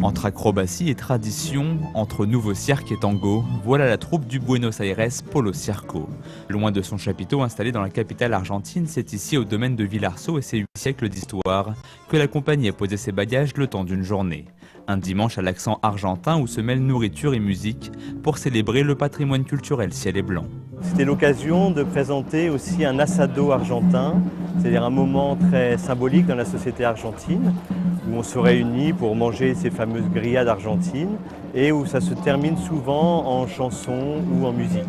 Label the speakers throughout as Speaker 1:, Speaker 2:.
Speaker 1: Entre acrobatie et tradition, entre nouveau cirque et tango, voilà la troupe du Buenos Aires Polo Circo. Loin de son chapiteau installé dans la capitale argentine, c'est ici au domaine de Villarceau et ses 8 siècles d'histoire que la compagnie a posé ses bagages le temps d'une journée. Un dimanche à l'accent argentin où se mêlent nourriture et musique pour célébrer le patrimoine culturel ciel et blanc.
Speaker 2: C'était l'occasion de présenter aussi un asado argentin, c'est-à-dire un moment très symbolique dans la société argentine, où on se réunit pour manger ces fameuses grillades argentines et où ça se termine souvent en chanson ou en musique.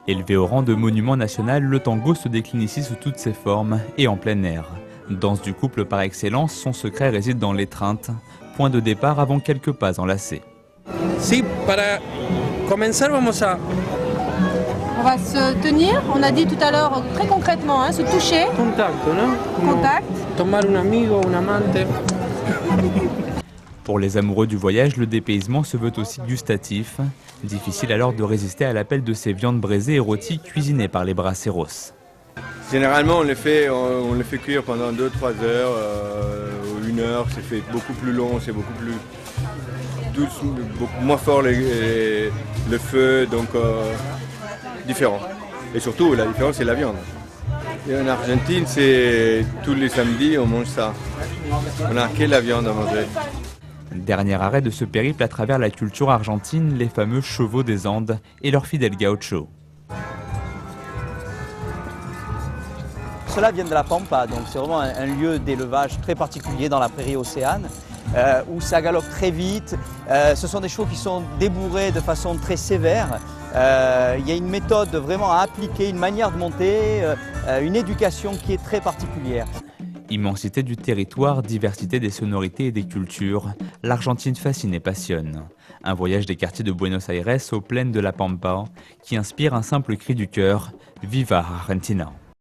Speaker 1: Élevé au rang de monument national, le tango se décline ici sous toutes ses formes et en plein air. Danse du couple par excellence, son secret réside dans l'étreinte, point de départ avant quelques pas enlacés.
Speaker 3: Si, para comenzar, vamos a...
Speaker 4: On va se tenir, on a dit tout à l'heure très concrètement, hein, se toucher.
Speaker 3: Contacto, ¿no?
Speaker 4: Contact.
Speaker 3: Tomar un amigo, un amante.
Speaker 1: Pour les amoureux du voyage, le dépaysement se veut aussi gustatif. Difficile alors de résister à l'appel de ces viandes braisées et rôties cuisinées par les braceros.
Speaker 5: Généralement, on les fait cuire pendant 2-3 heures ou 1 heure. C'est fait beaucoup plus long, c'est beaucoup plus douce, beaucoup moins fort le feu, donc différent. Et surtout, la différence, c'est la viande. Et en Argentine, c'est tous les samedis, on mange ça. On n'a que la viande à manger.
Speaker 1: Dernier arrêt de ce périple à travers la culture argentine, les fameux chevaux des Andes et leur fidèle gaucho.
Speaker 6: Cela vient de la Pampa, donc c'est vraiment un lieu d'élevage très particulier dans la prairie océane, où ça galope très vite. Ce sont des chevaux qui sont débourrés de façon très sévère. Il y a une méthode vraiment à appliquer, une manière de monter, une éducation qui est très particulière.
Speaker 1: Immensité du territoire, diversité des sonorités et des cultures, l'Argentine fascine et passionne. Un voyage des quartiers de Buenos Aires aux plaines de la Pampa qui inspire un simple cri du cœur, Viva Argentina!